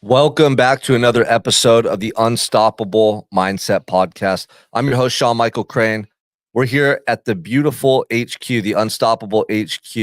Welcome back to another episode of the Unstoppable Mindset Podcast. I'm your host, Sean Michael Crane. We're here at the beautiful HQ, the Unstoppable HQ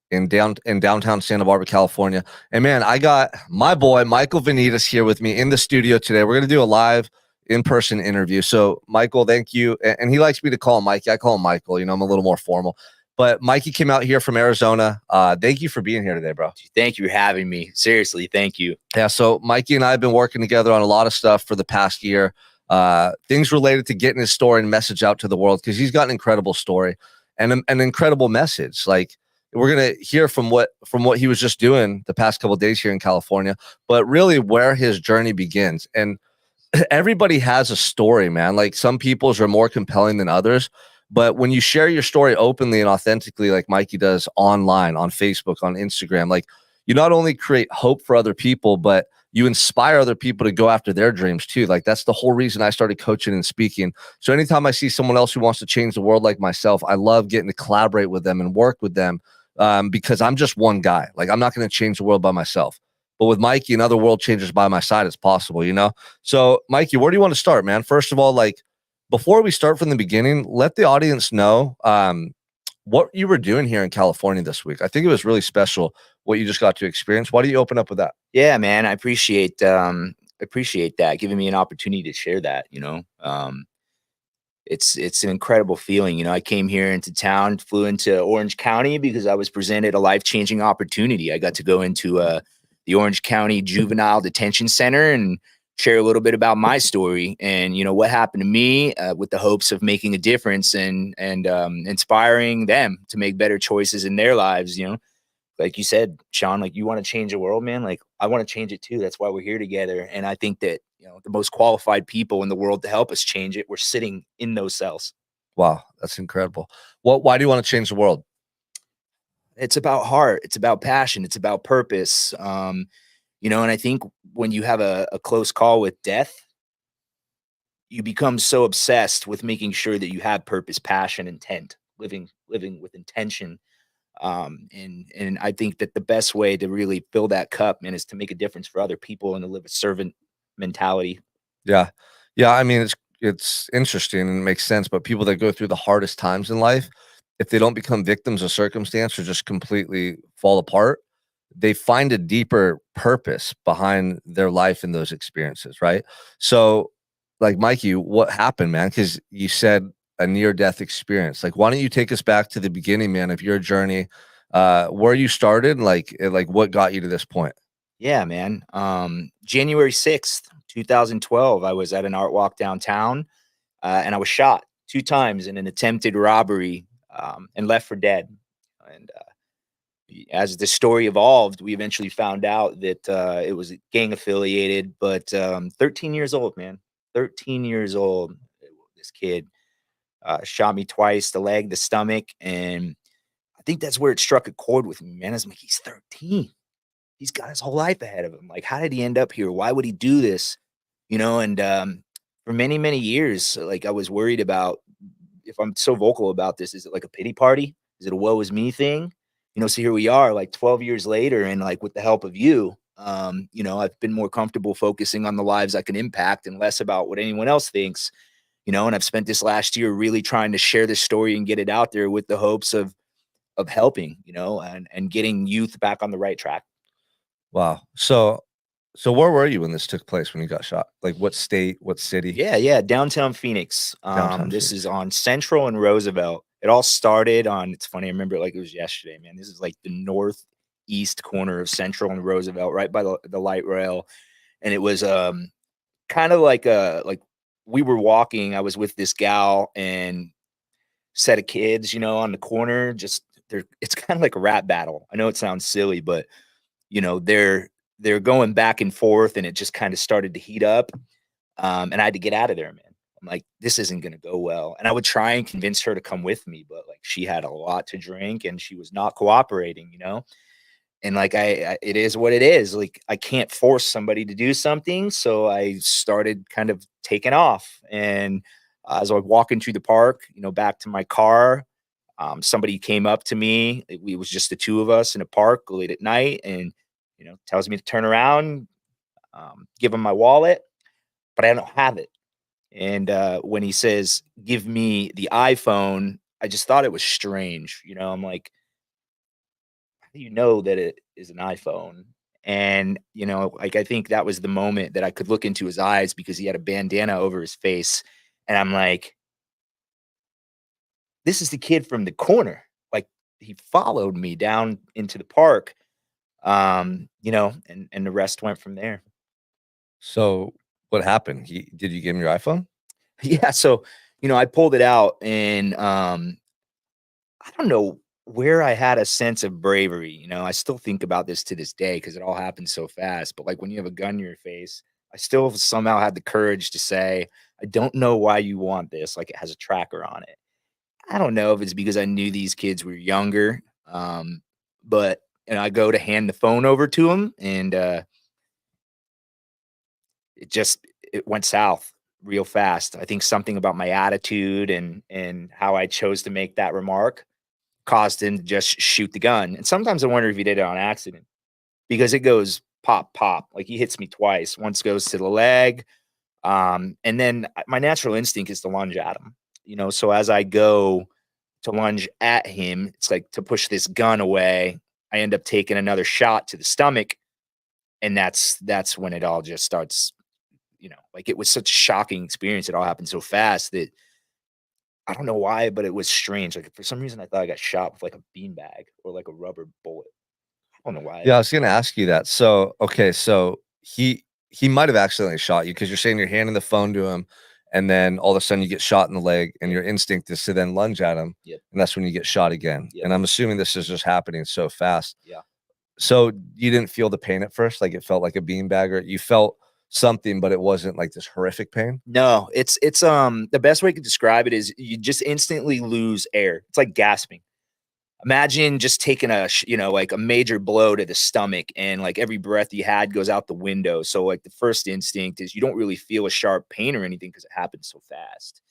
in downtown Santa Barbara, California. And man, I got my boy Michael Venidis here with me in the studio today. We're going to do a live in-person interview. So, Michael, thank you. And he likes me to call him Mikey. I call him Michael. I'm a little more formal. But Mikey came out here from Arizona. Thank you for being here today, bro. Thank you for having me. Seriously, thank you. Yeah, so Mikey and I have been working together on a lot of stuff for the past year. Things related to getting his story and message out to the world because he's got an incredible story and an incredible message. Like we're gonna hear from what he was just doing the past couple of days here in California, but really where his journey begins. And everybody has a story, man. Like some people's are more compelling than others. But when you share your story openly and authentically, like Mikey does online, on Facebook, on Instagram, like you not only create hope for other people, but you inspire other people to go after their dreams too. Like that's the whole reason I started coaching and speaking. So anytime I see someone else who wants to change the world like myself, I love getting to collaborate with them and work with them because I'm just one guy. Like I'm not going to change the world by myself. But with Mikey and other world changers by my side, it's possible. So Mikey, where do you want to start, man? First of all, like before we start from the beginning, let the audience know what you were doing here in California this week. I think it was really special what you just got to experience. Why do you open up with that? Yeah, man, I appreciate that, giving me an opportunity to share that. It's an incredible feeling. I came here into town, flew into Orange County because I was presented a life-changing opportunity. I got to go into the Orange County Juvenile Detention Center and share a little bit about my story and what happened to me, with the hopes of making a difference and inspiring them to make better choices in their lives. Like you said, Sean, like you want to change the world, man. Like I want to change it too. That's why we're here together. And I think that, the most qualified people in the world to help us change it, we're sitting in those cells. Wow, that's incredible. Why do you want to change the world? It's about heart. It's about passion. It's about purpose. And I think when you have a close call with death, you become so obsessed with making sure that you have purpose, passion, intent, living with intention. And I think that the best way to really fill that cup, man, is to make a difference for other people and to live a servant mentality. Yeah. Yeah, I mean, it's interesting and it makes sense, but people that go through the hardest times in life, if they don't become victims of circumstance or just completely fall apart, they find a deeper purpose behind their life in those experiences, right? So, like Mikey, what happened, man? Because you said a near-death experience. Like, why don't you take us back to the beginning, man, of your journey, where you started, like what got you to this point? Yeah, man. January 6th, 2012, I was at an art walk downtown, and I was shot 2 times in an attempted robbery, and left for dead. And as the story evolved, we eventually found out that it was gang affiliated, but 13 years old, man. 13 years old. This kid shot me twice, the leg, the stomach. And I think that's where it struck a chord with me, man. I was like, he's 13. He's got his whole life ahead of him. Like, how did he end up here? Why would he do this? And for many, many years, like I was worried about, if I'm so vocal about this, is it like a pity party? Is it a woe is me thing? So here we are, like 12 years later, and like with the help of you, I've been more comfortable focusing on the lives I can impact and less about what anyone else thinks. And I've spent this last year really trying to share this story and get it out there with the hopes of helping, and getting youth back on the right track. Wow. So where were you when this took place when you got shot? Like what state, what city? Yeah, downtown Phoenix. Downtown This is Phoenix. on Central and Roosevelt. It all started on, it's funny, I remember it like it was yesterday, man. This is like the northeast corner of Central and Roosevelt, right by the light rail. And it was kind of like we were walking. I was with this gal and set of kids, on the corner. Just they're it's kind of like a rap battle. I know it sounds silly, but they're going back and forth, and it just kind of started to heat up. And I had to get out of there, man. I'm like, this isn't gonna go well. And I would try and convince her to come with me, but like she had a lot to drink and she was not cooperating. And like it is what it is. Like I can't force somebody to do something. So I started kind of taking off. And as I was walking through the park, back to my car, somebody came up to me. It was just the two of us in a park late at night, and tells me to turn around. give him my wallet, but I don't have it. And when he says, "Give me the iPhone," I just thought it was strange. I'm like, "How do you know that it is an iPhone?" And like I think that was the moment that I could look into his eyes because he had a bandana over his face, and I'm like, "This is the kid from the corner." Like he followed me down into the park, and the rest went from there. So what happened? Did you give him your iPhone? Yeah, so, I pulled it out and, I don't know where I had a sense of bravery. I still think about this to this day because it all happened so fast, but, like, when you have a gun in your face, I still somehow had the courage to say, "I don't know why you want this," like, it has a tracker on it. I don't know if it's because I knew these kids were younger, but I go to hand the phone over to him, and, it went south real fast. I think something about my attitude and how I chose to make that remark caused him to just shoot the gun. And sometimes I wonder if he did it on accident because it goes pop pop. Like he hits me twice. Once goes to the leg, and then my natural instinct is to lunge at him. So as I go to lunge at him, it's like to push this gun away. I end up taking another shot to the stomach, and that's when it all just starts. Like it was such a shocking experience. It all happened so fast that I don't know why, but it was strange. Like for some reason, I thought I got shot with like a beanbag or like a rubber bullet. I don't know why. Yeah, I was gonna ask you that. So, okay, so he might have accidentally shot you because you're saying you're handing the phone to him, and then all of a sudden you get shot in the leg, and your instinct is to then lunge at him, Yep. and that's when you get shot again. Yep. And I'm assuming this is just happening so fast. Yeah. So you didn't feel the pain at first, like it felt like a beanbag, or you felt something, but it wasn't like this horrific pain. No, it's the best way to describe it is you just instantly lose air. It's like gasping. Imagine just taking like a major blow to the stomach and like every breath you had goes out the window. So like the first instinct is you don't really feel a sharp pain or anything because it happens so fast.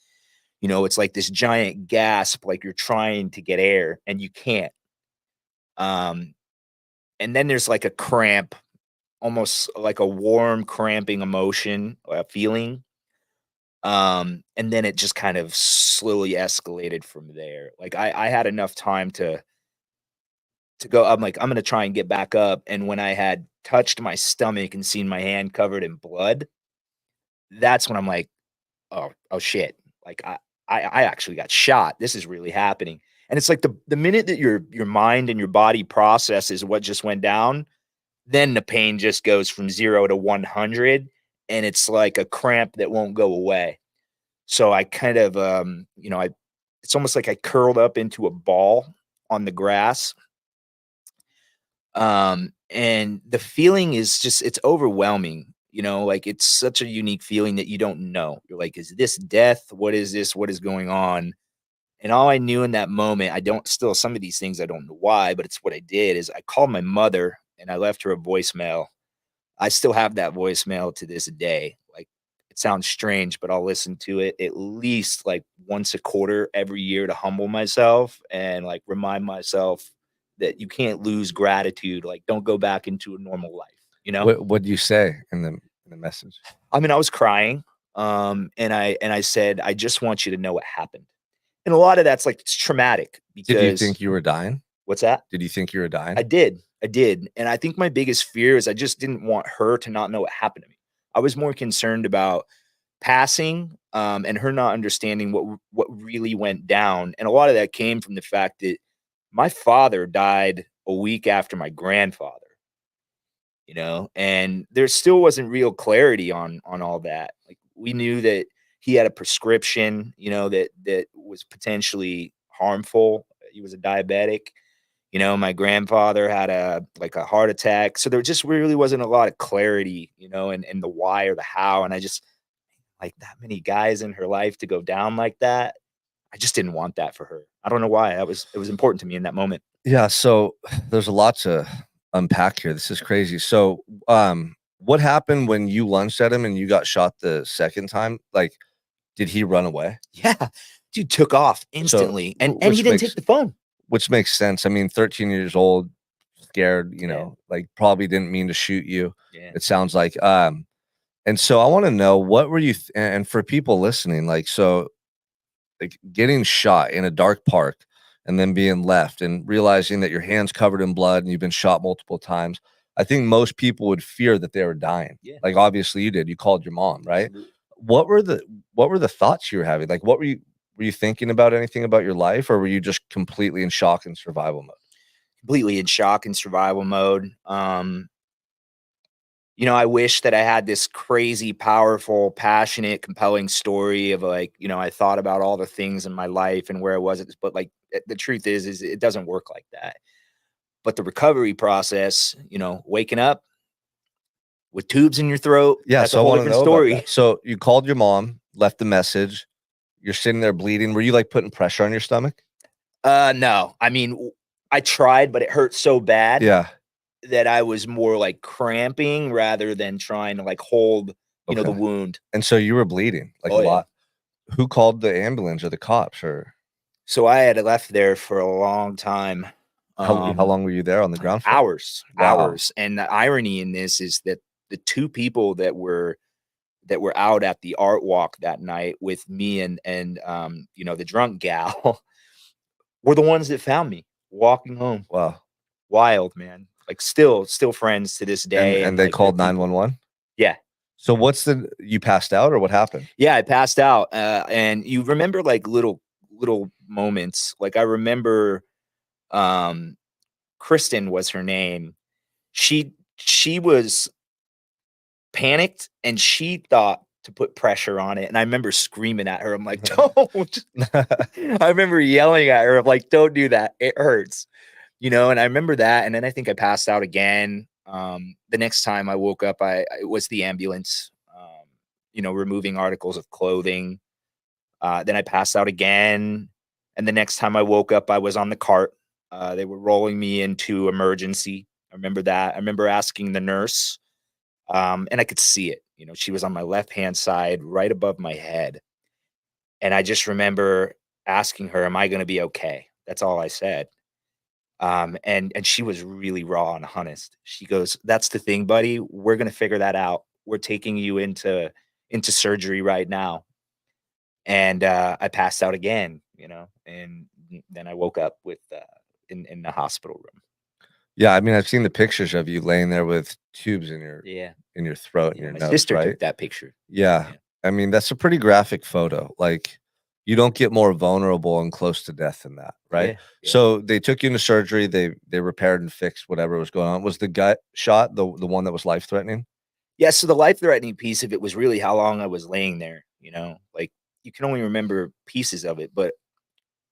It's like this giant gasp, like you're trying to get air and you can't. Um, and then there's like a cramp, almost like a warm cramping emotion, feeling. And then it just kind of slowly escalated from there. Like I had enough time to go. I'm like, I'm gonna try and get back up. And when I had touched my stomach and seen my hand covered in blood, that's when I'm like, oh shit. Like I actually got shot. This is really happening. And it's like the minute that your mind and your body processes what just went down, then the pain just goes from 0 to 100, and it's like a cramp that won't go away. So I kind of, it's almost like I curled up into a ball on the grass. And the feeling is just, it's overwhelming. Like it's such a unique feeling that you don't know. You're like, is this death? What is this? What is going on? And all I knew in that moment, I don't still some of these things I don't know why, but it's what I did is I called my mother and I left her a voicemail. I still have that voicemail to this day. Like it sounds strange, but I'll listen to it at least like once a quarter every year to humble myself and like remind myself that you can't lose gratitude. Like don't go back into a normal life. What do you say in the message? I mean, I was crying. And I said, I just want you to know what happened. And a lot of that's like it's traumatic Did you because think you were dying? what's that? Did you think you were dying? I did. I did. And I think my biggest fear is I just didn't want her to not know what happened to me. I was more concerned about passing, and her not understanding what really went down. And a lot of that came from the fact that my father died a week after my grandfather, and there still wasn't real clarity on all that. Like we knew that he had a prescription, that was potentially harmful. He was a diabetic. My grandfather had a heart attack. So there just really wasn't a lot of clarity, and the why or the how. And I just like that many guys in her life to go down like that. I just didn't want that for her. I don't know why. It was important to me in that moment. Yeah, so there's a lot to unpack here. This is crazy. So, what happened when you lunged at him and you got shot the second time? Like, did he run away? Yeah. Dude took off So, instantly and he which didn't makes take the phone. sense. I mean, 13 years old, scared, like probably didn't mean to shoot you. Yeah. It sounds like, and so I want to know, what were you, and for people listening, like, so like getting shot in a dark park and then being left and realizing that your hand's covered in blood and you've been shot multiple times. I think most people would fear that they were dying. Yeah. Like obviously you did. You called your mom, right? Absolutely. What were the thoughts you were having? Like were you thinking about anything about your life, or were you just completely in shock and survival mode? Completely in shock and survival mode. I wish that I had this crazy, powerful, passionate, compelling story of like, I thought about all the things in my life and where I was, but like the truth is it doesn't work like that. But the recovery process, waking up with tubes in your throat, Yeah, that's a so I whole want to different know about story. that. So you called your mom, left the message. You're sitting there bleeding. Were you like putting pressure on your stomach? No, I mean, I tried, but it hurt so bad Yeah. that I was more like cramping rather than trying to like hold, the Okay. wound. And so you were bleeding like a Oh yeah. lot. Who called the ambulance or the cops, or So I had left there for a long time. how long were you there on the ground for? Hours, Wow. hours. And the irony in this is that the two people that were out at the art walk that night with me and the drunk gal were the ones that found me walking home. Wow. Wild, man. Like still friends to this And day, and and they like they're called people. 911? Yeah. So you passed out or what happened? Yeah, I passed out. And you remember like little moments. Like I remember um Kristen was her name. She was panicked and she thought to put pressure on it. And I remember screaming at her. I'm like, don't. I remember yelling at her. I'm like, don't do that. It hurts. And I remember that. And then I think I passed out again. The next time I woke up, it was the ambulance, removing articles of clothing. Then I passed out again. And the next time I woke up, I was on the cart. They were rolling me into emergency. I remember that. I remember asking the nurse, and I could see it. She was on my left-hand side, right above my head. And I just remember asking her, "Am I gonna be okay?" That's all I said. And she was really raw and honest. She goes, "That's the thing, buddy. We're gonna figure that out. We're taking you into surgery right now." And I passed out again, and then I woke up in the hospital room. Yeah, I mean, I've seen the pictures of you laying there with tubes in your Yeah, throat and yeah. your My nose, sister right? took that picture. Yeah. Yeah, I mean, that's a pretty graphic photo. Like, you don't get more vulnerable and close to death than that, right? yeah, yeah. So they took you into surgery. They repaired and fixed whatever was going on. Was the gut shot the one that was life threatening? Yeah, so the life-threatening piece of it was really how long I was laying there, Like, you can only remember pieces of it, but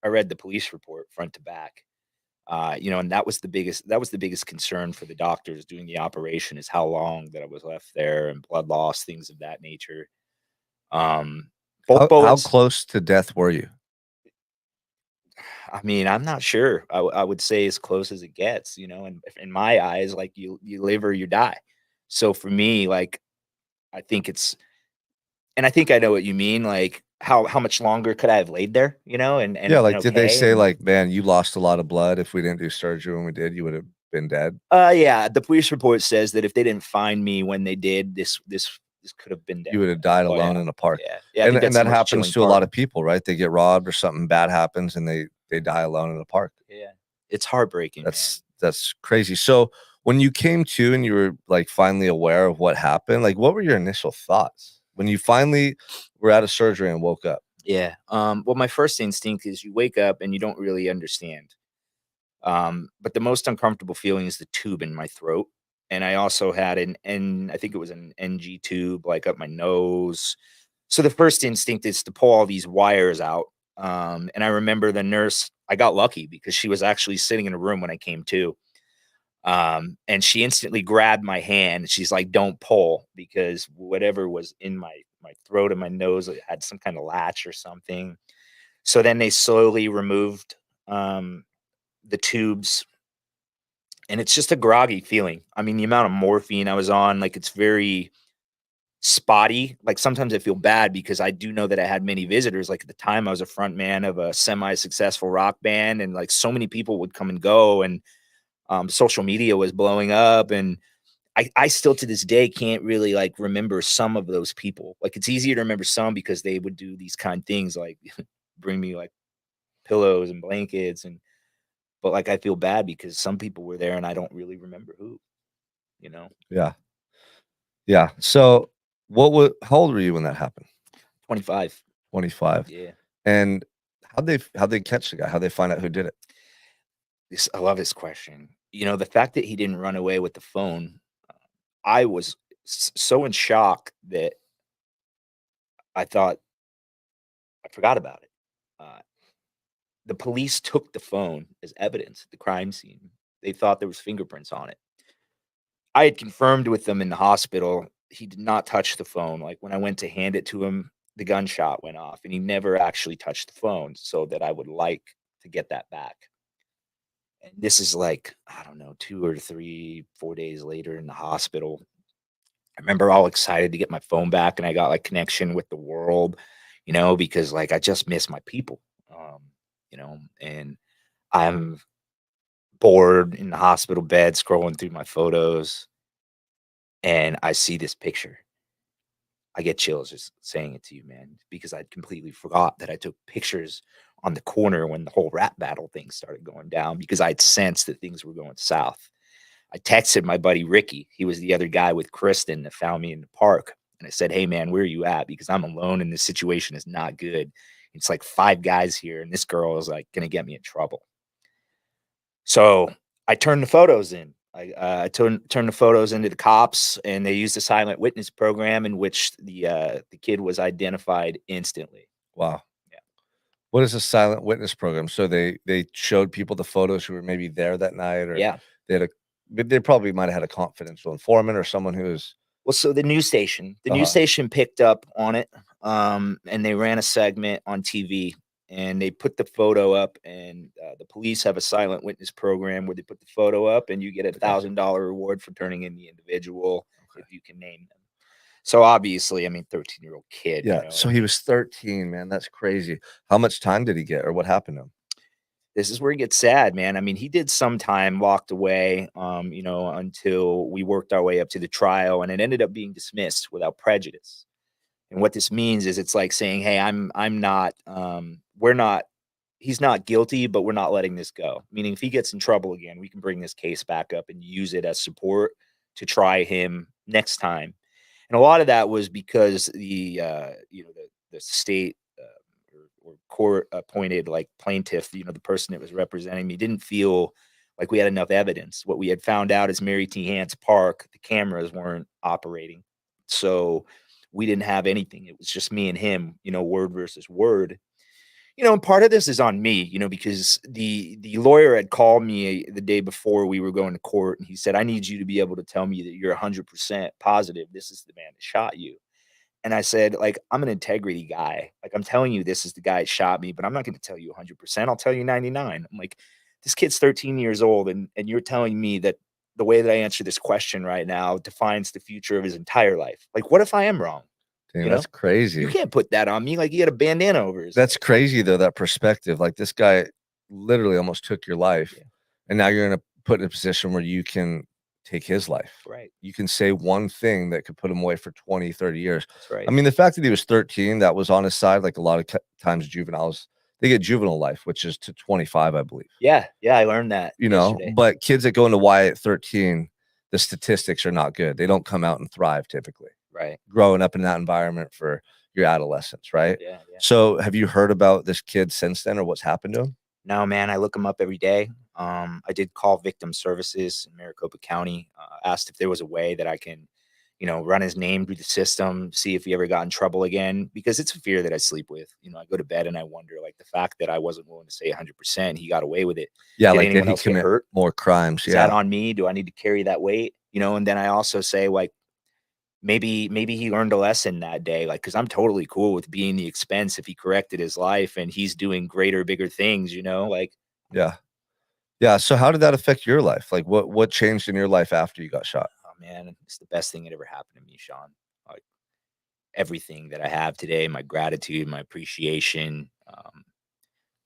I read the police report front to back. And that was the biggest concern for the doctors doing the operation is how long that I was left there and blood loss, things of that nature. Both How bullets, close to death were you? I mean, I'm not sure. I would say as close as it gets, and in my eyes, like you live or you die. So for me, like I think it's and I think I know what you mean, like, how much longer could I have laid there, and Yeah, have been like, did they okay, say, and like, "Man, you lost a lot of blood. If we didn't do surgery when we did, you would have been dead"? yeah, the police report says that if they didn't find me when they did, this could have been dead. You would have died Oh, yeah. alone in a park. Yeah. Yeah, I And think and that's the that most happens chilling to a part. lot of people, right? They get robbed or something bad happens and they die alone in a park. Yeah. It's heartbreaking, man. That's crazy. So, when you came to and you were, like, finally aware of what happened, like, what were your initial thoughts when you finally were out of surgery and woke up? Yeah. Well, my first instinct is you wake up and you don't really understand. But the most uncomfortable feeling is the tube in my throat. And I also had I think it was an NG tube, like up my nose. So the first instinct is to pull all these wires out. And I remember the nurse, I got lucky because she was actually sitting in a room when I came to. And she instantly grabbed my hand. She's like, "Don't pull," because whatever was in my throat and my nose, it had some kind of latch or something. So then they slowly removed the tubes, and it's just a groggy feeling. I mean, the amount of morphine I was on, like it's very spotty. Like sometimes I feel bad because I do know that I had many visitors. Like at the time, I was a front man of a semi-successful rock band, and like so many people would come and go, and Social media was blowing up, and I still to this day can't really like remember some of those people. Like it's easier to remember some because they would do these kind of things like bring me like pillows and blankets, and but like I feel bad because some people were there and I don't really remember who, you know. Yeah. Yeah. So how old were you when that happened? 25. 25. Yeah. And how'd they catch the guy? How'd they find out who did it? This I love this question. You know, the fact that he didn't run away with the phone, I was so in shock that I thought I forgot about it. Uh, the police took the phone as evidence at the crime scene. They thought there was fingerprints on it. I had confirmed with them in the hospital he did not touch the phone. Like when I went to hand it to him, the gunshot went off, and he never actually touched the phone. So that I would like to get that back. And this is like I don't know, 2 or 3, 4 days later in the hospital. I remember all excited to get my phone back, and I got, like, connection with the world, because, like, I just miss my people, and I'm bored in the hospital bed scrolling through my photos, and I see this picture. I get chills just saying it to you, man, because I'd completely forgot that I took pictures on the corner when the whole rap battle thing started going down because I'd sensed that things were going south. I texted my buddy Ricky. He was the other guy with Kristen that found me in the park. And I said, "Hey, man, where are you at? Because I'm alone and this situation is not good. It's like 5 guys here, and this girl is like going to get me in trouble." So I turned the photos in. I turned the photos into the cops, and they used a silent witness program in which the kid was identified instantly. Wow. Yeah. What is a silent witness program? So they showed people the photos who were maybe there that night, or Yeah. they had a but they probably might have had a confidential informant or someone who was Well, so the news uh-huh. station picked up on it, and they ran a segment on TV, and they put the photo up, and the police have a silent witness program where they put the photo up, and you get a Okay. $1,000 reward for turning in the individual Okay. if you can name them. So obviously, I mean, 13-year-old kid, Yeah. So he was 13, man. That's crazy. How much time did he get, or what happened to him? this is where it gets sad, man. I mean, he did some time, walked away, until we worked our way up to the trial, and it ended up being dismissed without prejudice. And what this means is it's like saying, "Hey, I'm not we're not he's not guilty, but we're not letting this go." Meaning if he gets in trouble again, we can bring this case back up and use it as support to try him next time. And a lot of that was because the state or court appointed like plaintiff, the person that was representing me didn't feel like we had enough evidence. What we had found out is Mary T. Hance Park, the cameras weren't operating. So we didn't have anything. It was just me and him, word versus word. And part of this is on me, because the lawyer had called me the day before we were going to court, and he said, "I need you to be able to tell me that you're 100% positive this is the man that shot you." And I said, like, "I'm an integrity guy. Like, I'm telling you this is the guy that shot me, but I'm not going to tell you 100%. I'll tell you 99." I'm like, "This kid's 13 years old, and you're telling me that the way that I answer this question right now defines the future of his entire life. Like, what if I am wrong? Damn, You that's know, you crazy. can't put that on me like he had a bandana over his That's head." crazy though, that perspective. Like this guy literally almost took your life, Yeah, and now you're put in a position where you can take his life. right. You can say one thing that could put him away for 20, 30 years. That's I right. mean, the fact that he was 13, that was on his side. Like a lot of times juveniles, they get juvenile life, which is to 25, I believe. Yeah, yeah, I learned that yesterday. But kids that go into Y at 13, the statistics are not good. They don't come out and thrive typically. Right. Growing up in that environment for your adolescence, right? Yeah, yeah. So, have you heard about this kid since then or what's happened to him? No, man, I look him up every day. I did call victim services in Maricopa County, asked if there was a way that I can, run his name through the system, see if he ever got in trouble again, because it's a fear that I sleep with. I go to bed and I wonder, like, the fact that I wasn't willing to say 100% he got away with it. Yeah, Did like, did anyone he else get commit hurt? more crimes? Is that Yeah. on me? Do I need to carry that weight? And then I also say, like, maybe he learned a lesson that day, like, because 'cause I'm totally cool with being the expense if he corrected his life and he's doing greater, bigger things, like, Yeah. Yeah, so how did that affect your life? Like, what changed in your life after you got shot? oh, man, it's the best thing that ever happened to me, Sean. Like, everything that I have today, my gratitude, my appreciation,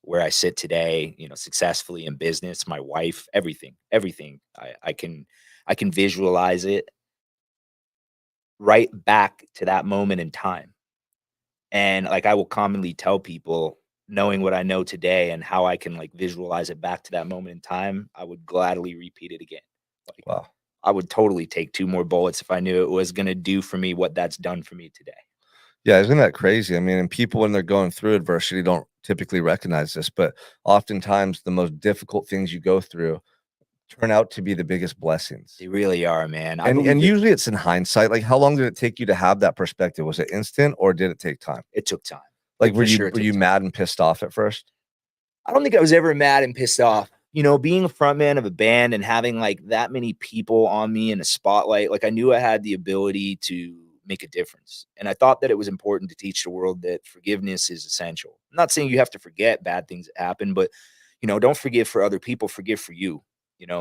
where I sit today, successfully in business, my wife, everything. I can visualize it right back to that moment in time. And like I will commonly tell people, knowing what I know today and how I can like visualize it back to that moment in time, I would gladly repeat it again. Like Wow. I would totally take 2 more bullets if I knew it was gonna do for me what that's done for me today. Yeah, isn't that crazy? I mean, and people when they're going through adversity don't typically recognize this, but oftentimes the most difficult things you go through turn out to be the biggest blessings. They really are, man. I And believe that usually it's in hindsight. Like, how long did it take you to have that perspective? Was it instant or did it take time? it took time. Like, For sure it were took you time. mad and pissed off at first? I don't think I was ever mad and pissed off. Being a frontman of a band and having like that many people on me in a spotlight, like I knew I had the ability to make a difference. And I thought that it was important to teach the world that forgiveness is essential. I'm not saying you have to forget bad things that happen, but don't forgive for other people, forgive for you,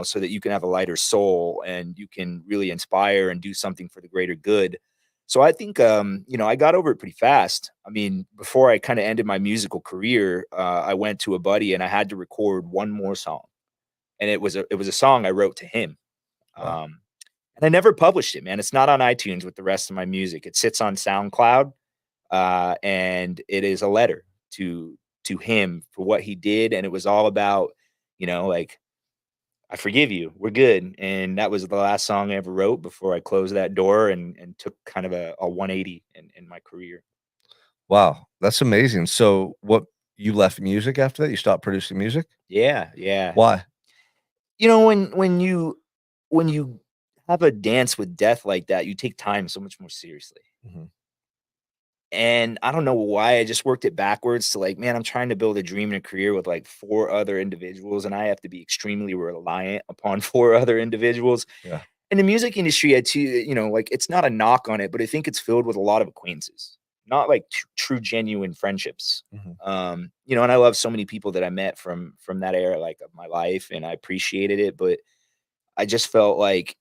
so that you can have a lighter soul and you can really inspire and do something for the greater good. So I think, I got over it pretty fast. I mean, before I kind of ended my musical career, I went to a buddy and I had to record one more song, and it was a song I wrote to him. Wow. And I never published it, man. It's not on iTunes with the rest of my music. It sits on SoundCloud, and it is a letter to him for what he did, and it was all about, like I forgive you. We're good. And that was the last song I ever wrote before I closed that door and took kind of a 180 in my career. Wow, that's amazing. So, what you left music after that? You stopped producing music? Yeah, yeah. Why? When you have a dance with death like that, you take time so much more seriously. Mhm. And I don't know why I just worked it backwards to like, man, I'm trying to build a dream and a career with like 4 other individuals, and I have to be extremely reliant upon 4 other individuals. Yeah. In the music industry, I too, like it's not a knock on it, but I think it's filled with a lot of acquaintances, not like true genuine friendships. Mhm. And I love so many people that I met from that era, like of my life, and I appreciated it. But I just felt like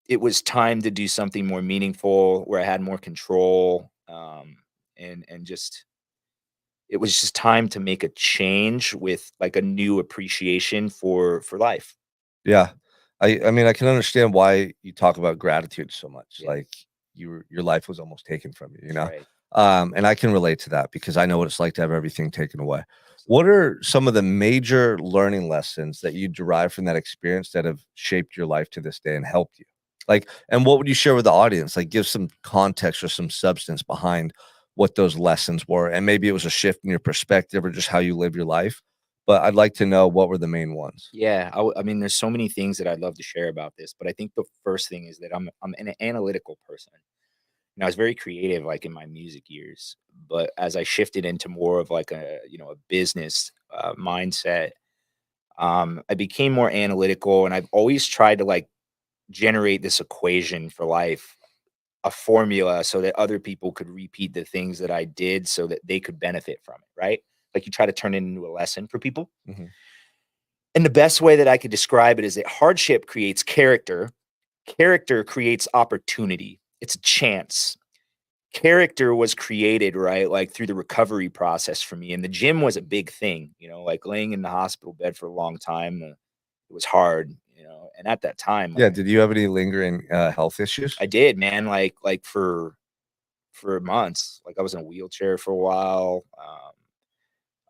it was time to do something more meaningful, where I had more control, and just it was just time to make a change with like a new appreciation for life. Yeah. I mean, I can understand why you talk about gratitude so much. Yeah, Like your life was almost taken from you, you that's know? right. And I can relate to that because I know what it's like to have everything taken away. What Absolutely. are some of the major learning lessons that you derive from that experience that have shaped your life to this day and helped you? Like, and what would you share with the audience? Like, give some context or some substance behind what those lessons were. And maybe it was a shift in your perspective or just how you live your life. But I'd like to know what were the main ones. Yeah, I mean, there's so many things that I'd love to share about this, but I think the first thing is that I'm an analytical person. I was very creative, like in my music years, but as I shifted into more of like a business mindset, I became more analytical, and I've always tried to like generate this equation for life, a formula, so that other people could repeat the things that I did, so that they could benefit from it, right? Like you try to turn it into a lesson for people. Mhm. And the best way that I could describe it is that hardship creates character. Character creates opportunity. It's a chance. Character was created, right, like through the recovery process for me. And the gym was a big thing, like laying in the hospital bed for a long time. It was hard, and at that time, like Yeah. Did you have any lingering health issues? I did, man, like for months. Like I was in a wheelchair for a while.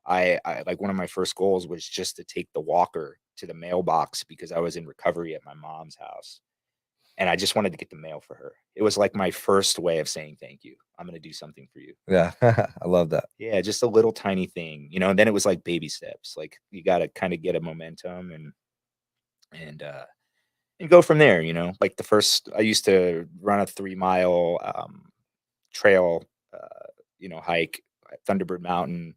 I like one of my first goals was just to take the walker to the mailbox because I was in recovery at my mom's house. And I just wanted to get the mail for her. It was like my first way of saying thank you. I'm gonna do something for you. Yeah. I love that. Yeah, just a little tiny thing, and then it was like baby steps. Like you gotta kind of get a momentum and and go from there, Like the first I used to run a 3 mile trail hike at Thunderbird Mountain,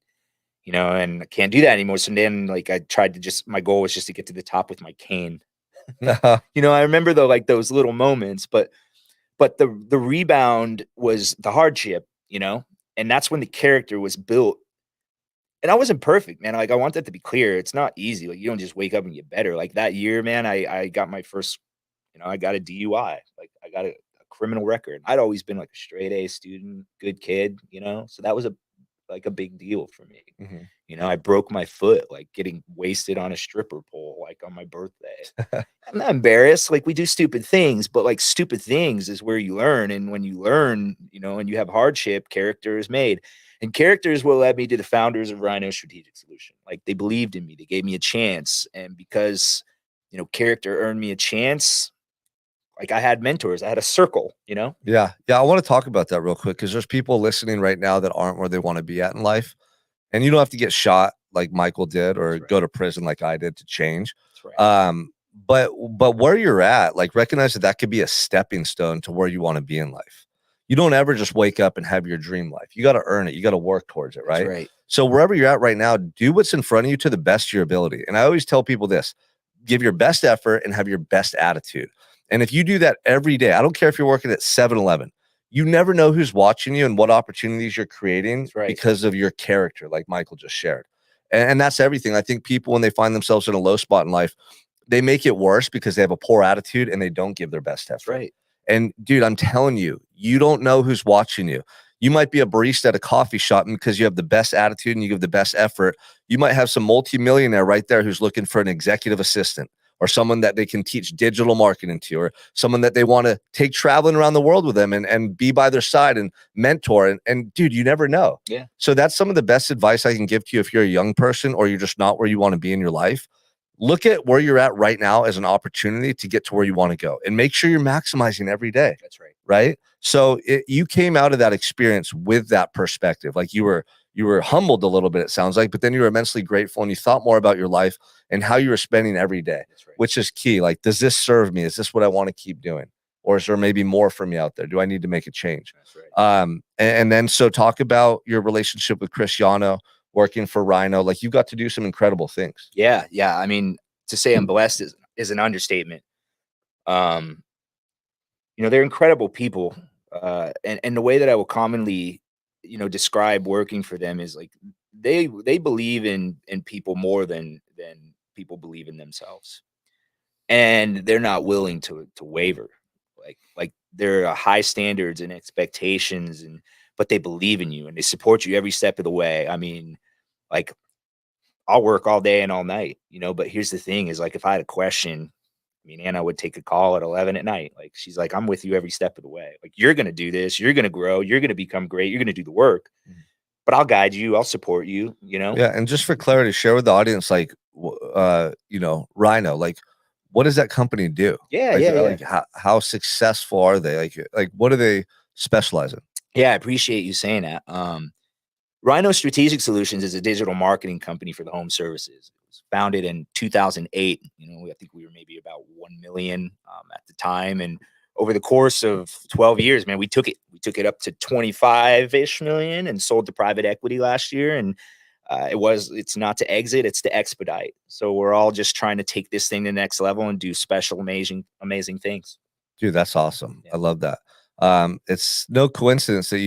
and I can't do that anymore. So then like I tried to just my goal was just to get to the top with my cane. I remember though, like those little moments, but the rebound was the hardship, and that's when the character was built. And I wasn't perfect, man. Like I want that to be clear. It's not easy. Like you don't just wake up and get better. Like that year, man, I got my first, I got a DUI. Like I got a criminal record. I'd always been like a straight A student, good kid, So that was a like a big deal for me. Mhm. You know, I broke my foot like getting wasted on a stripper pole like on my birthday. I'm not embarrassed. Like we do stupid things, but like stupid things is where you learn. And when you learn, you know, and you have hardship, character is made. And character is what led me to the founders of Rhino Strategic Solution. Like they believed in me, they gave me a chance. And because, you know, character earned me a chance, like I had mentors, I had a circle, you know? Yeah. Yeah, I wanna talk about that real quick because there's people listening right now that aren't where they wanna be at in life, and you don't have to get shot like Michael did or That's right. go to prison like I did to change. That's right. But where you're at, like, recognize that that could be a stepping stone to where you wanna be in life. You don't ever just wake up and have your dream life. You gotta earn it. You gotta work towards it, That's right? right. So wherever you're at right now, do what's in front of you to the best of your ability, and I always tell people this: give your best effort and have your best attitude. And if you do that every day, I don't care if you're working at 7-Eleven, you never know who's watching you and what opportunities you're creating That's right. because of your character, like Michael just shared. And that's everything. I think people, when they find themselves in a low spot in life, they make it worse because they have a poor attitude and they don't give their best That's effort. right. And dude, I'm telling you, you don't know who's watching you. You might be a barista at a coffee shop, and because you have the best attitude and you give the best effort, you might have some multimillionaire right there who's looking for an executive assistant or someone that they can teach digital marketing to, or someone that they want to take traveling around the world with them and be by their side and mentor. And dude, you never know. Yeah. So that's some of the best advice I can give to you if you're a young person or you're just not where you want to be in your life. Look at where you're at right now as an opportunity to get to where you want to go and make sure you're maximizing every day. That's right. Right. So you came out of that experience with that perspective. Like you were humbled a little bit, it sounds like, but then you were immensely grateful and you thought more about your life and how you were spending every day, That's right. which is key. Like, does this serve me? Is this what I want to keep doing? Or is there maybe more for me out there? Do I need to make a change? That's right. And then so talk about your relationship with Cristiano, working for Rhino. Like you got to do some incredible things. Yeah. Yeah. I mean, to say I'm blessed is an understatement. Um, you know, they're incredible people. And the way that I will commonly, you know, describe working for them is like they believe in people more than people believe in themselves. And they're not willing to waver. Like there are high standards and expectations and but they believe in you and they support you every step of the way. I mean, like I'll work all day and all night, you know, but here's the thing is like if I had a question, I mean, Anna would take a call at 11 at night. Like she's like, I'm with you every step of the way. Like you're gonna do this, you're gonna grow, you're gonna become great, you're gonna do the work, but I'll guide you, I'll support you, you know? Yeah. And just for clarity, share with the audience, like, Rhino, like, what does that company do? Yeah, Like, yeah, yeah. like how successful are they? Like what do they specialize in? Yeah, I appreciate you saying that. Rhino Strategic Solutions is a digital marketing company for the home services. It was founded in 2008. You know, I think we were maybe about 1 million at the time. And over the course of 12 years, man, we took it up to 25-ish million and sold to private equity last year. And it's not to exit, it's to expedite. So we're all just trying to take this thing to the next level and do special, amazing things. Dude, that's awesome. Yeah. I love that. It's no coincidence that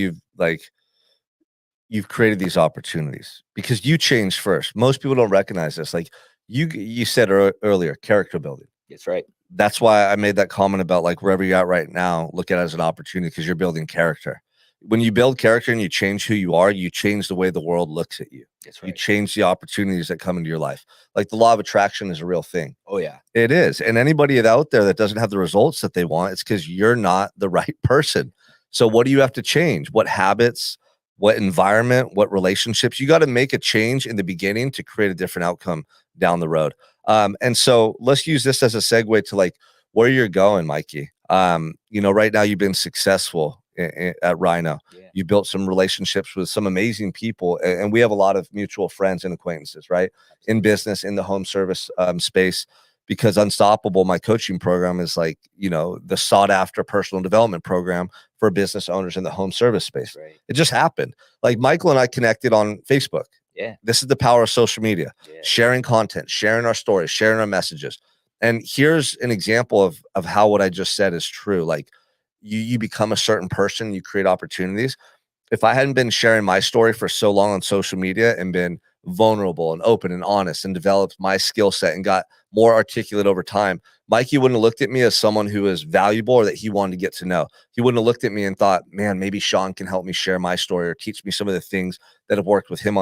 you've created these opportunities because you changed first. Most people don't recognize this. Like you said earlier, character building. That's right. That's why I made that comment about like wherever you're at right now, look at it as an opportunity because you're building character. When you build character and you change who you are, you change the way the world looks at you. That's You right. change the opportunities that come into your life. Like the law of attraction is a real thing. Oh yeah. It is. And anybody out there that doesn't have the results that they want, it's because you're not the right person. So what do you have to change? What habits, what environment, what relationships? You got to make a change in the beginning to create a different outcome down the road. And so let's use this as a segue to like where you're going, Mikey. Right now you've been successful at Rhino. Yeah. You built some relationships with some amazing people, and we have a lot of mutual friends and acquaintances, right? In business, in the home service space, because Unstoppable, my coaching program, is like, the sought after personal development program for business owners in the home service space. Right. It just happened. Like Michael and I connected on Facebook. Yeah. This is the power of social media, Yeah. sharing content, sharing our stories, sharing our messages. And here's an example of how what I just said is true. Like you become a certain person, you create opportunities. If I hadn't been sharing my story for so long on social media and been vulnerable and open and honest and developed my skill set and got more articulate over time, Mikey wouldn't have looked at me as someone who is valuable or that he wanted to get to know. He wouldn't have looked at me and thought, man, maybe Sean can help me share my story or teach me some of the things that have worked with him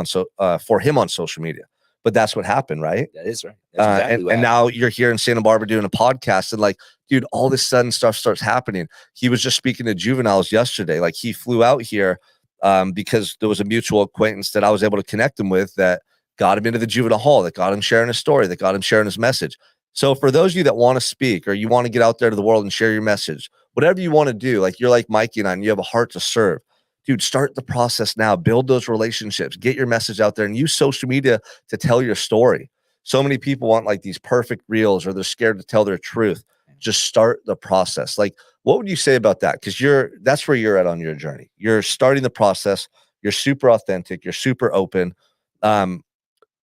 for him on social media. But that's what happened, right? That is right. That's exactly what And now you're here in Santa Barbara doing a podcast, and like, dude, all this sudden stuff starts happening. He was just speaking to juveniles yesterday. Like, he flew out here because there was a mutual acquaintance that I was able to connect him with that got him into the juvenile hall, that got him sharing his story, that got him sharing his message. So for those of you that want to speak or you want to get out there to the world and share your message, whatever you want to do, like you're like Mikey and I, and you have a heart to serve, dude, start the process now. Build those relationships, get your message out there, and use social media to tell your story. So many people want like these perfect reels, or they're scared to tell their truth. Just start the process. Like, what would you say about that? Because that's where you're at on your journey. You're starting the process. You're super authentic. You're super open.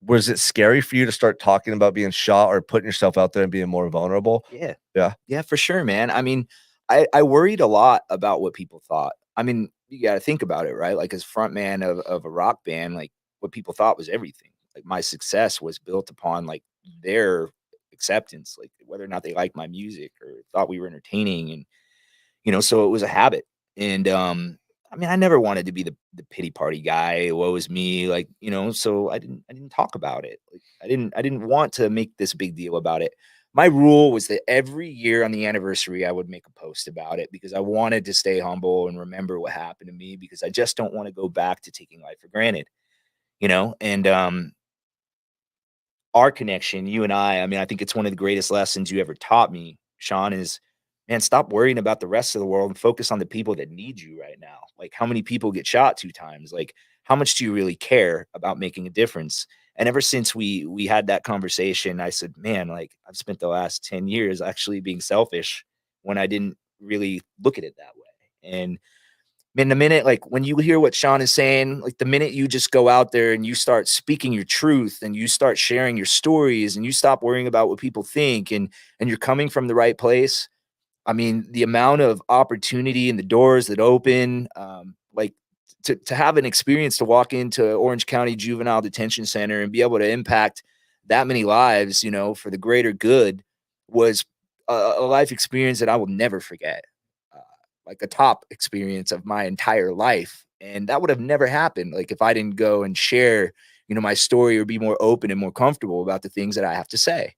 Was it scary for you to start talking about being shot or putting yourself out there and being more vulnerable? Yeah. Yeah. Yeah, for sure, man. I mean, I worried a lot about what people thought. I mean, you got to think about it, right? Like, as front man of a rock band, like, what people thought was everything. Like, my success was built upon like their acceptance, like whether or not they liked my music or thought we were entertaining. And, so it was a habit. And I mean, I never wanted to be the pity party guy. Woe is me, like, so I didn't talk about it. Like, I didn't want to make this big deal about it. My rule was that every year on the anniversary, I would make a post about it, because I wanted to stay humble and remember what happened to me, because I just don't want to go back to taking life for granted, and our connection, you and I mean, I think it's one of the greatest lessons you ever taught me, Sean, is, man, stop worrying about the rest of the world and focus on the people that need you right now. Like, how many people get shot 2 times? Like, how much do you really care about making a difference? And ever since we had that conversation, I said, man, like, I've spent the last 10 years actually being selfish when I didn't really look at it that way. And man, the minute, like, when you hear what Sean is saying, like, the minute you just go out there and you start speaking your truth and you start sharing your stories and you stop worrying about what people think, and you're coming from the right place, I mean, the amount of opportunity and the doors that open, like, to have an experience to walk into Orange County Juvenile Detention Center and be able to impact that many lives, for the greater good, was a life experience that I will never forget. Uh, like, a top experience of my entire life. And that would have never happened, like, if I didn't go and share, my story, or be more open and more comfortable about the things that I have to say.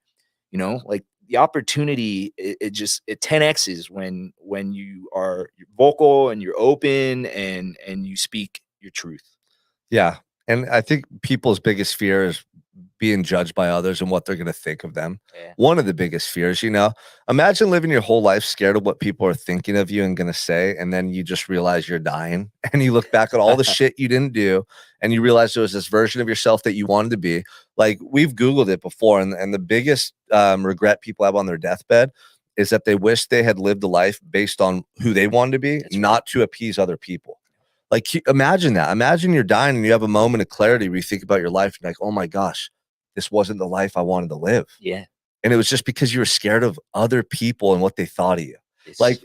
Like, the opportunity, it 10x's when you're vocal and you're open and you speak your truth. Yeah. And I think people's biggest fear is being judged by others and what they're going to think of them. Yeah. One of the biggest fears, imagine living your whole life scared of what people are thinking of you and going to say. And then you just realize you're dying and you look back at all the shit you didn't do. And you realize there was this version of yourself that you wanted to be. Like, we've Googled it before. And the biggest regret people have on their deathbed is that they wish they had lived a life based on who they wanted to be, That's not to appease other people. Like, imagine that. Imagine you're dying and you have a moment of clarity where you think about your life and you're like, oh my gosh, this wasn't the life I wanted to live. Yeah. And it was just because you were scared of other people and what they thought of you. It's Like,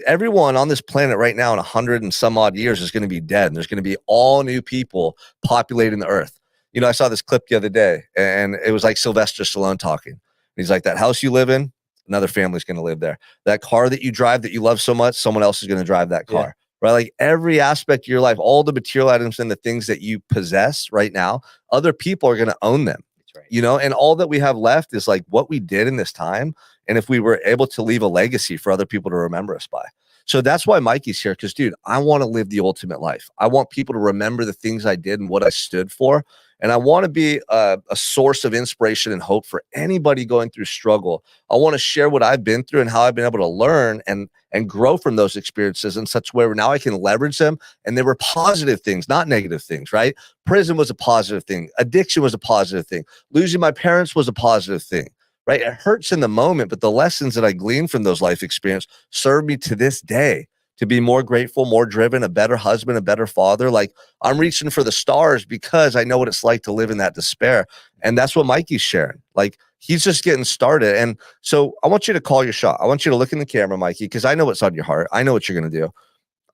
everyone on this planet right now in 100 and some odd years is going to be dead. And there's going to be all new people populating the earth. I saw this clip the other day and it was like Sylvester Stallone talking. And he's like, that house you live in, another family's going to live there. That car that you drive that you love so much, someone else is going to drive that car. Yeah. Right? Like, every aspect of your life, all the material items and the things that you possess right now, other people are going to own them. That's right. And all that we have left is like what we did in this time. And if we were able to leave a legacy for other people to remember us by. So that's why Mikey's here. Cause dude, I want to live the ultimate life. I want people to remember the things I did and what I stood for. And I want to be a source of inspiration and hope for anybody going through struggle. I want to share what I've been through and how I've been able to learn and grow from those experiences in such a way where now I can leverage them. And they were positive things, not negative things, right? Prison was a positive thing. Addiction was a positive thing. Losing my parents was a positive thing, right? It hurts in the moment, but the lessons that I gleaned from those life experiences serve me to this day to be more grateful, more driven, a better husband, a better father. Like, I'm reaching for the stars because I know what it's like to live in that despair. And that's what Mikey's sharing. Like, he's just getting started. And so I want you to call your shot. I want you to look in the camera, Mikey, because I know what's on your heart. I know what you're going to do.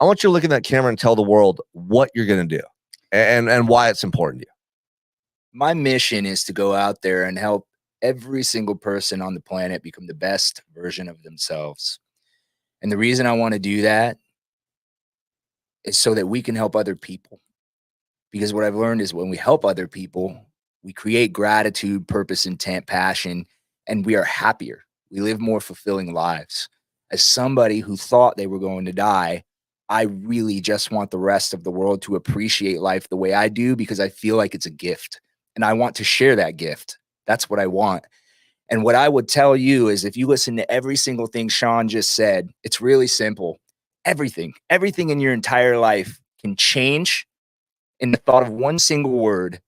I want you to look in that camera and tell the world what you're going to do and why it's important to you. My mission is to go out there and help every single person on the planet become the best version of themselves. And the reason I want to do that is so that we can help other people. Because what I've learned is when we help other people, we create gratitude, purpose, intent, passion, and we are happier. We live more fulfilling lives. As somebody who thought they were going to die, I really just want the rest of the world to appreciate life the way I do, because I feel like it's a gift and I want to share that gift. That's what I want. And what I would tell you is, if you listen to every single thing Sean just said, it's really simple. Everything in your entire life can change in the thought of one single word.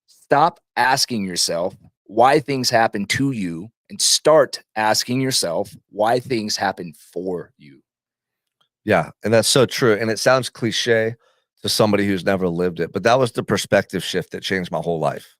Stop asking yourself why things happen to you and start asking yourself why things happen for you. Yeah, and that's so true. And it sounds cliche to somebody who's never lived it, but that was the perspective shift that changed my whole life.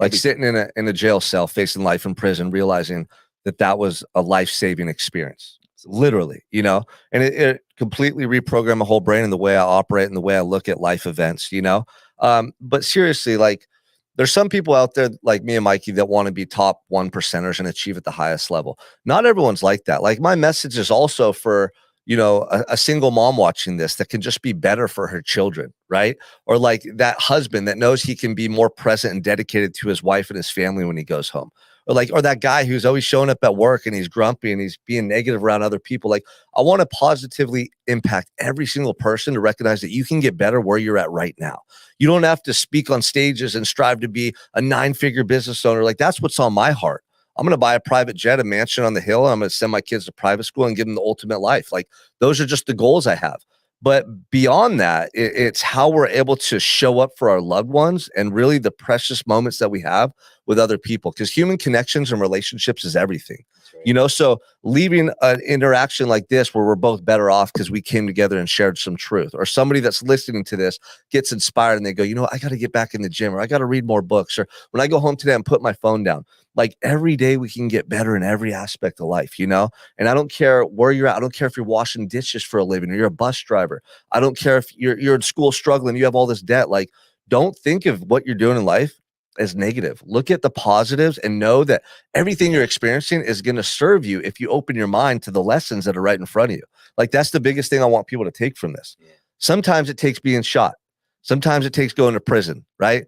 Like sitting in a jail cell, facing life in prison, realizing that that was a life-saving experience, literally, you know, and it completely reprogrammed my whole brain and the way I operate and the way I look at life events, you know. But seriously, like, there's some people out there like me and Mikey that want to be top 1%ers and achieve at the highest level. Not everyone's like that. Like, my message is also for, you know, a single mom watching this that can just be better for her children, right? Or like that husband that knows he can be more present and dedicated to his wife and his family when he goes home. Or that guy who's always showing up at work and he's grumpy and he's being negative around other people. Like, I want to positively impact every single person to recognize that you can get better where you're at right now. You don't have to speak on stages and strive to be a 9-figure business owner. Like, that's what's on my heart. I'm going to buy a private jet, a mansion on the hill. And I'm going to send my kids to private school and give them the ultimate life. Like, those are just the goals I have. But beyond that, it's how we're able to show up for our loved ones and really the precious moments that we have with other people, because human connections and relationships is everything. You know, so leaving an interaction like this where we're both better off because we came together and shared some truth, or somebody that's listening to this gets inspired and they go, you know, I got to get back in the gym, or I got to read more books, or when I go home today and put my phone down. Like, every day we can get better in every aspect of life, you know? And I don't care where you're at. I don't care if you're washing dishes for a living or you're a bus driver. I don't care if you're in school struggling, you have all this debt. Like, don't think of what you're doing in life as negative. Look at the positives and know that everything you're experiencing is going to serve you if you open your mind to the lessons that are right in front of you. Like, that's the biggest thing I want people to take from this. Sometimes it takes being shot. Sometimes it takes going to prison, right?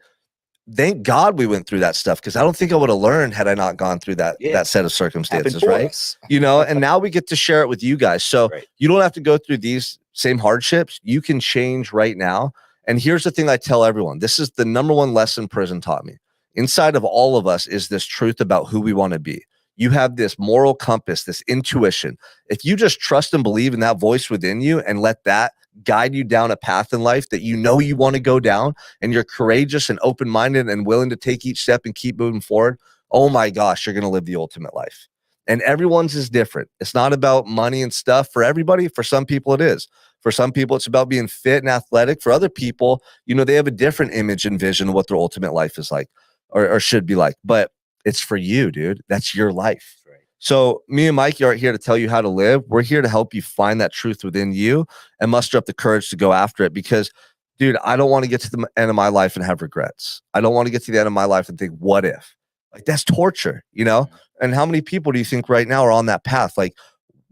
Thank God we went through that stuff, because I don't think I would have learned had I not gone through that set of circumstances, right? You know, and now we get to share it with you guys. So you don't have to go through these same hardships. You can change right now. And here's the thing I tell everyone. This is the number one lesson prison taught me. Inside of all of us is this truth about who we want to be. You have this moral compass, this intuition. If you just trust and believe in that voice within you and let that guide you down a path in life that you know you want to go down, and you're courageous and open-minded and willing to take each step and keep moving forward, oh my gosh, you're going to live the ultimate life. And everyone's is different. It's not about money and stuff for everybody. For some people it is. For some people it's about being fit and athletic. For other people, you know, they have a different image and vision of what their ultimate life is like, or should be like. But it's for you, dude. That's your life. So me and Mikey aren't here to tell you how to live. We're here to help you find that truth within you and muster up the courage to go after it. Because, dude, I don't want to get to the end of my life and have regrets. I don't want to get to the end of my life and think, what if? Like, that's torture, you know? And how many people do you think right now are on that path? Like,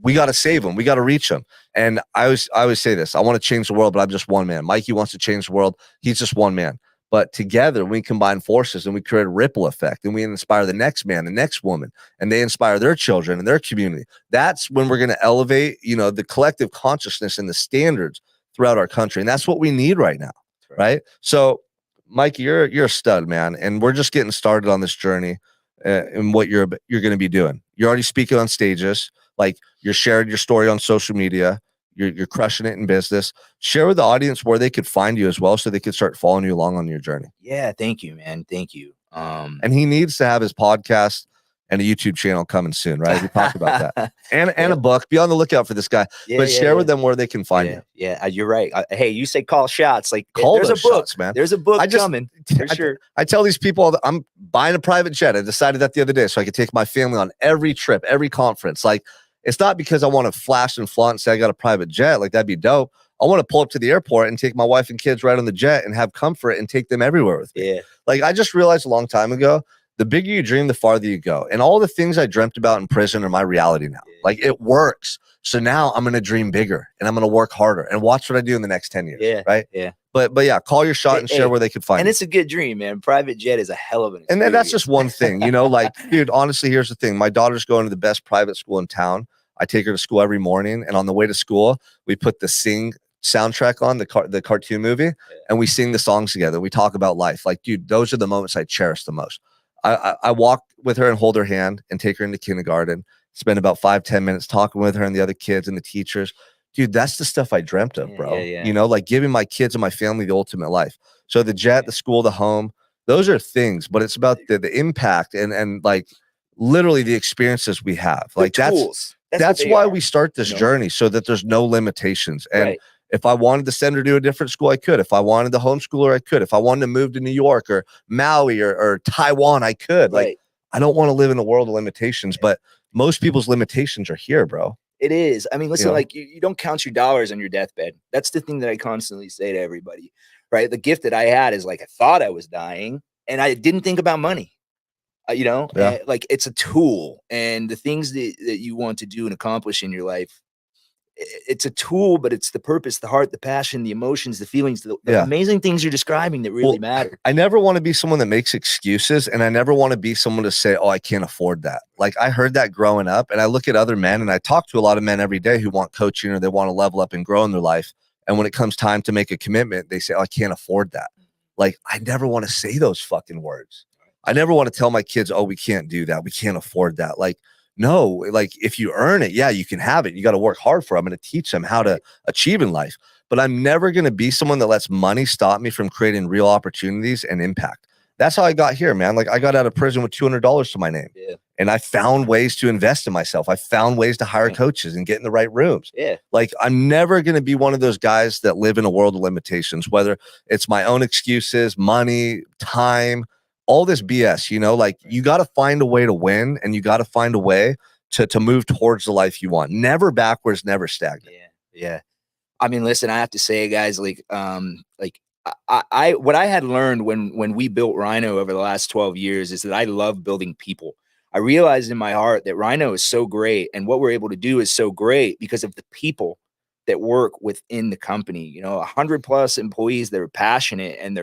we got to save them. We got to reach them. And I always say this. I want to change the world, but I'm just one man. Mikey wants to change the world. He's just one man. But together we combine forces and we create a ripple effect, and we inspire the next man, the next woman, and they inspire their children and their community. That's when we're going to elevate, you know, the collective consciousness and the standards throughout our country. And that's what we need right now. Right. So, Mikey, you're a stud, man. And we're just getting started on this journey and what you're going to be doing. You're already speaking on stages. Like, you're sharing your story on social media. You're crushing it in business. Share with the audience where they could find you as well, so they could start following you along on your journey. Yeah, thank you, man. Thank you. And he needs to have his podcast and a YouTube channel coming soon, right? We talked about that. And a book. Be on the lookout for this guy. But share with them where they can find you. Yeah, you're right. Hey, you say call shots. Like, there's a book, man. There's a book coming for sure. I tell these people that I'm buying a private jet. I decided that the other day so I could take my family on every trip, every conference. Like, It's not because I want to flash and flaunt and say I got a private jet. Like, that'd be dope. I want to pull up to the airport and take my wife and kids right on the jet and have comfort and take them everywhere with me. Yeah. Like, I just realized a long time ago, the bigger you dream, the farther you go. And all the things I dreamt about in prison are my reality now. Like, it works. So now I'm going to dream bigger and I'm going to work harder and watch what I do in the next 10 years. Yeah. Right. Yeah. But yeah, call your shot and share where they could find and you. it's a good dream, man. Private jet is a hell of an experience. And then that's just one thing, you know, like, dude, honestly, here's the thing. My daughter's going to the best private school in town. I take her to school every morning. And on the way to school, we put the Sing soundtrack on, the cartoon movie, and we sing the songs together. We talk about life. Like, dude, those are the moments I cherish the most. I walk with her and hold her hand and take her into kindergarten, spend about 5-10 minutes talking with her and the other kids and the teachers. Dude, that's the stuff I dreamt of, bro. You know, like giving my kids and my family the ultimate life. So the jet, the school, the home, those are things, but it's about the impact and like literally the experiences we have. Like, that's why we start this journey, so that there's no limitations. And if I wanted to send her to a different school, I could. If I wanted to homeschool her, I could. If I wanted to move to New York or Maui or Taiwan, I could. Like, I don't want to live in a world of limitations, but most people's limitations are here, bro. It is. I mean, listen, like you don't count your dollars on your deathbed. That's the thing that I constantly say to everybody, right? The gift that I had is like, I thought I was dying and I didn't think about money, you know, like it's a tool, and the things that you want to do and accomplish in your life, it's a tool, but it's the purpose, the heart, the passion, the emotions, the feelings, the amazing things you're describing that really matter. I never want to be someone that makes excuses, and I never want to be someone to say, oh, I can't afford that. Like, I heard that growing up, and I look at other men, and I talk to a lot of men every day who want coaching or they want to level up and grow in their life. And when it comes time to make a commitment, they say, oh, I can't afford that. Like, I never want to say those fucking words. I never want to tell my kids, oh, we can't do that. We can't afford that. Like, no, like, if you earn it, yeah, you can have it. You got to work hard for it. I'm going to teach them how to achieve in life. But I'm never going to be someone that lets money stop me from creating real opportunities and impact. That's how I got here, man. Like, I got out of prison with $200 to my name. And I found ways to invest in myself. I found ways to hire coaches and get in the right rooms. Like, I'm never going to be one of those guys that live in a world of limitations, whether it's my own excuses, money, time, all this BS, you know, like, you got to find a way to win, and you got to find a way to move towards the life you want. Never backwards, never stagnant. Yeah. I mean, listen, I have to say, guys, like I what I had learned when we built Rhino over the last 12 years is that I love building people. I realized in my heart that Rhino is so great, and what we're able to do is so great because of the people that work within the company. You know, 100+ employees that are passionate, and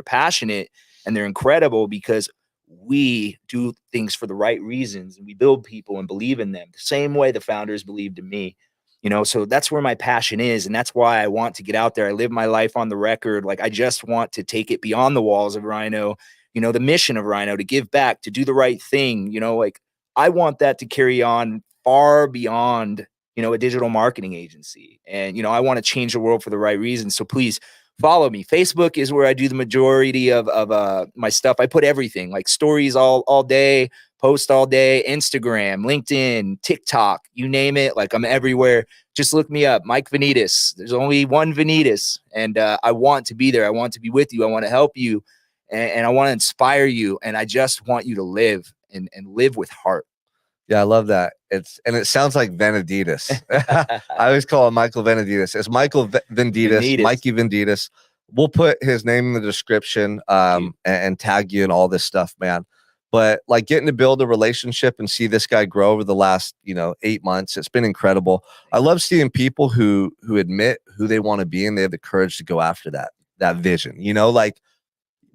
they're incredible because we do things for the right reasons, and we build people and believe in them the same way the founders believed in me, you know. So that's where my passion is, and that's why I want to get out there. I live my life on the record. Like, I just want to take it beyond the walls of Rhino, you know, the mission of Rhino, to give back, to do the right thing, you know. Like, I want that to carry on far beyond, you know, a digital marketing agency. And, you know, I want to change the world for the right reasons. So please follow me. Facebook is where I do the majority of my stuff. I put everything, like stories all day, post all day, Instagram, LinkedIn, TikTok, you name it. Like, I'm everywhere. Just look me up, Mike Venidis. There's only one Venidis, and I want to be there. I want to be with you. I want to help you, and I want to inspire you. And I just want you to live and live with heart. Yeah, I love that. It sounds like Venidis. I always call him Michael Venidis. It's Michael Venidis, Mikey Venidis. We'll put his name in the description and tag you and all this stuff, man. But like, getting to build a relationship and see this guy grow over the last, you know, 8 months, it's been incredible. I love seeing people who admit who they want to be, and they have the courage to go after that vision. You know, like,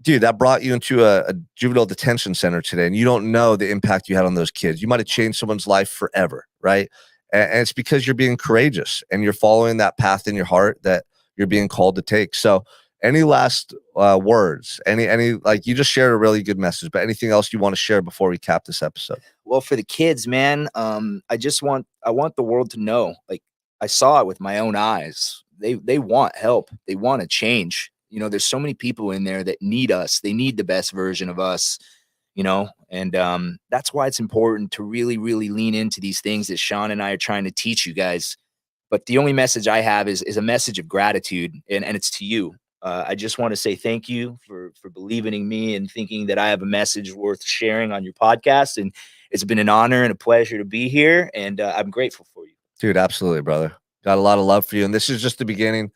dude, that brought you into a juvenile detention center today, and you don't know the impact you had on those kids. You might have changed someone's life forever, right? And it's because you're being courageous and you're following that path in your heart that you're being called to take. So, any last words? Any like, you just shared a really good message, but anything else you want to share before we cap this episode? Well, for the kids, man, I want the world to know, like, I saw it with my own eyes. They want help. They want to change. You know, there's so many people in there that need us. They need the best version of us, you know, and that's why it's important to really, really lean into these things that Sean and I are trying to teach you guys. But the only message I have is a message of gratitude, and it's to you. I just want to say thank you for believing in me and thinking that I have a message worth sharing on your podcast. And it's been an honor and a pleasure to be here, and I'm grateful for you. Dude, absolutely, brother. Got a lot of love for you. And this is just the beginning.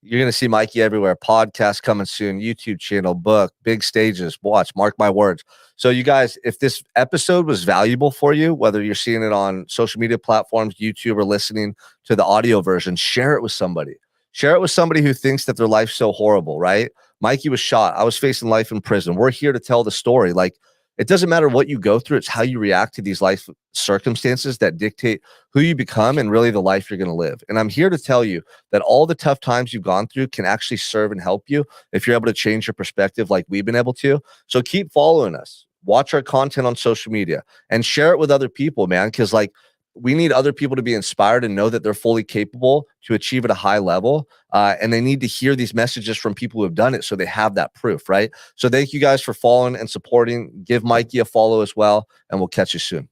You're going to see Mikey everywhere. Podcast coming soon, YouTube channel, book, big stages. Watch, mark my words. So, you guys, if this episode was valuable for you, whether you're seeing it on social media platforms, YouTube, or listening to the audio version, share it with somebody. Share it with somebody who thinks that their life's so horrible, right? Mikey was shot. I was facing life in prison. We're here to tell the story. Like, it doesn't matter what you go through, it's how you react to these life circumstances that dictate who you become and really the life you're going to live. And I'm here to tell you that all the tough times you've gone through can actually serve and help you if you're able to change your perspective like we've been able to. So keep following us. Watch our content on social media and share it with other people, man, because like we need other people to be inspired and know that they're fully capable to achieve at a high level. And they need to hear these messages from people who have done it so they have that proof, right? So thank you guys for following and supporting. Give Mikey a follow as well, and we'll catch you soon.